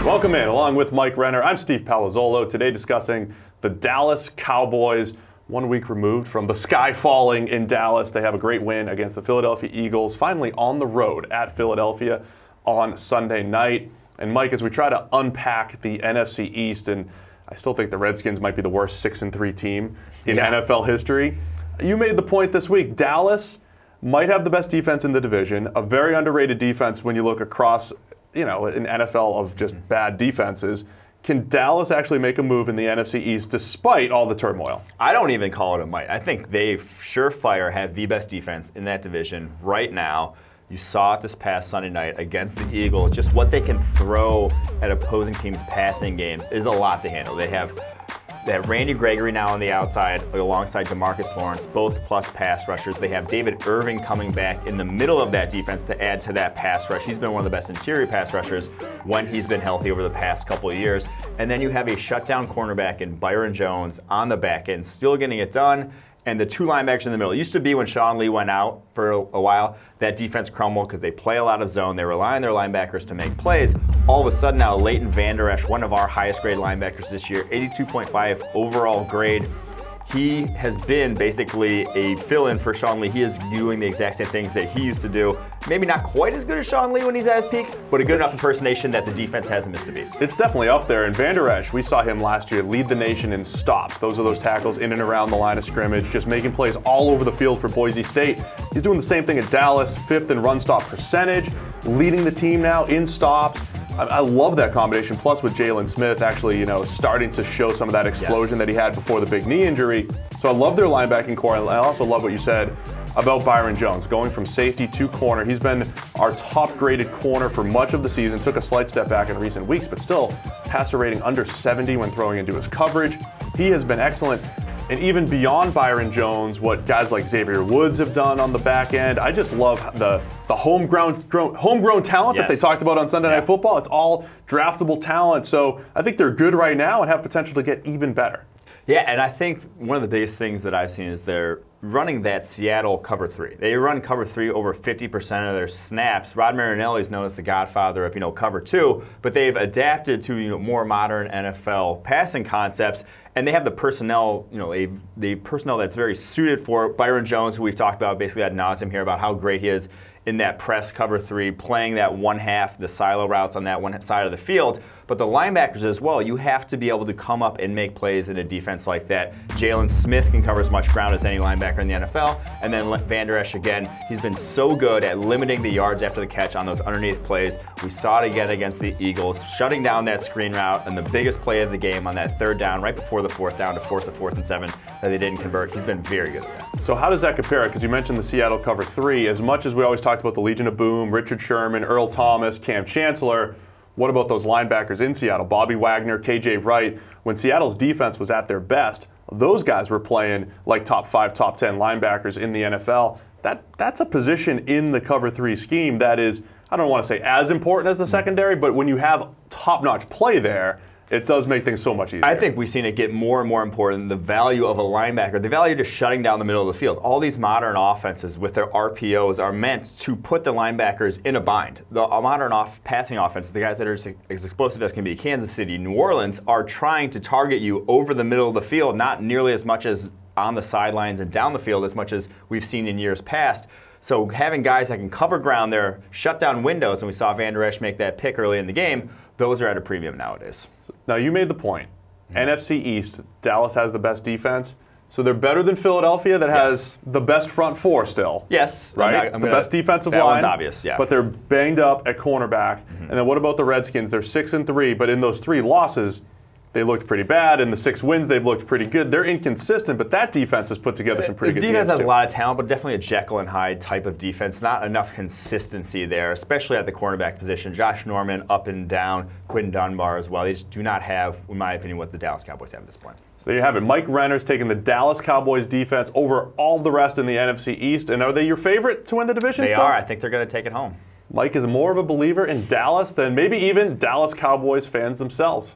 Welcome in, along with Mike Renner. I'm Steve Palazzolo, today discussing the Dallas Cowboys. 1 week removed from the sky falling in Dallas. They have a great win against the Philadelphia Eagles, finally on the road at Philadelphia on Sunday night. And Mike, as we try to unpack the NFC East, and I still think the Redskins might be the worst 6-3 team in NFL history, you made the point this week. Dallas might have the best defense in the division, a very underrated defense when you look across, an NFL of just bad defenses. Can Dallas actually make a move in the NFC East despite all the turmoil? I don't even call it a might. I think they surefire have the best defense in that division right now. You saw it this past Sunday night against the Eagles. Just what they can throw at opposing teams' passing games is a lot to handle. They have Randy Gregory now on the outside alongside DeMarcus Lawrence, both plus pass rushers. They have David Irving coming back in the middle of that defense to add to that pass rush. He's been one of the best interior pass rushers when he's been healthy over the past couple of years. And then you have a shutdown cornerback in Byron Jones on the back end, still getting it done. And the two linebackers in the middle. It used to be when Sean Lee went out for a while, that defense crumbled because they play a lot of zone. They rely on their linebackers to make plays. All of a sudden now, Leighton Vander Esch, one of our highest grade linebackers this year, 82.5 overall grade. He has been basically a fill-in for Sean Lee. He is doing the exact same things that he used to do. Maybe not quite as good as Sean Lee when he's at his peak, but a good enough impersonation that the defense hasn't missed a beat. It's definitely up there. And Vander Esch, we saw him last year lead the nation in stops. Those are those tackles in and around the line of scrimmage, just making plays all over the field for Boise State. He's doing the same thing at Dallas, 5th in run stop percentage, leading the team now in stops. I love that combination. Plus, with Jalen Smith actually, starting to show some of that explosion that he had before the big knee injury. So I love their linebacking core. I also love what you said about Byron Jones, going from safety to corner. He's been our top-graded corner for much of the season. Took a slight step back in recent weeks, but still passer rating under 70 when throwing into his coverage. He has been excellent. And even beyond Byron Jones, what guys like Xavier Woods have done on the back end, I just love the homegrown talent that they talked about on Sunday Night Football. It's all draftable talent. So I think they're good right now and have potential to get even better. Yeah, and I think one of the biggest things that I've seen is they're running that Seattle cover 3. They run cover 3 over 50% of their snaps. Rod Marinelli is known as the godfather of cover 2, but they've adapted to more modern NFL passing concepts, and they have the personnel, the personnel that's very suited for Byron Jones, who we've talked about basically ad nauseum here about how great he is in that press cover 3, playing that one half, the silo routes on that one side of the field. But the linebackers as well, you have to be able to come up and make plays in a defense like that. Jalen Smith can cover as much ground as any linebacker in the NFL. And then Vander Esch, again, he's been so good at limiting the yards after the catch on those underneath plays. We saw it again against the Eagles, shutting down that screen route and the biggest play of the game on that 3rd down, right before the 4th down to force a 4th and 7 that they didn't convert. He's been very good at that. So how does that compare? Because you mentioned the Seattle cover 3. As much as we always talked about the Legion of Boom, Richard Sherman, Earl Thomas, Cam Chancellor, what about those linebackers in Seattle? Bobby Wagner, KJ Wright. When Seattle's defense was at their best, those guys were playing like top 5, top 10 linebackers in the NFL. That's a position in the cover 3 scheme that is, I don't want to say as important as the secondary, but when you have top-notch play there, it does make things so much easier. I think we've seen it get more and more important, the value of a linebacker, the value of just shutting down the middle of the field. All these modern offenses with their RPOs are meant to put the linebackers in a bind. The modern passing offense, the guys that are as explosive as can be, Kansas City, New Orleans, are trying to target you over the middle of the field, not nearly as much as on the sidelines and down the field as much as we've seen in years past. So having guys that can cover ground there, shut down windows, and we saw Vander Esch make that pick early in the game, those are at a premium nowadays. Now, you made the point. NFC East, Dallas has the best defense. So they're better than Philadelphia that has the best front 4 still. Yes. Right? The best defensive line. That one's obvious, yeah. But they're banged up at cornerback. And then what about the Redskins? They're 6-3, but in those 3 losses, they looked pretty bad. In the 6 wins, they've looked pretty good. They're inconsistent, but that defense has put together some pretty good teams. The defense has a lot of talent, but definitely a Jekyll and Hyde type of defense. Not enough consistency there, especially at the cornerback position. Josh Norman up and down, Quinn Dunbar as well. They just do not have, in my opinion, what the Dallas Cowboys have at this point. So there you have it. Mike Renner's taking the Dallas Cowboys defense over all the rest in the NFC East. And are they your favorite to win the division still? They are. I think they're going to take it home. Mike is more of a believer in Dallas than maybe even Dallas Cowboys fans themselves.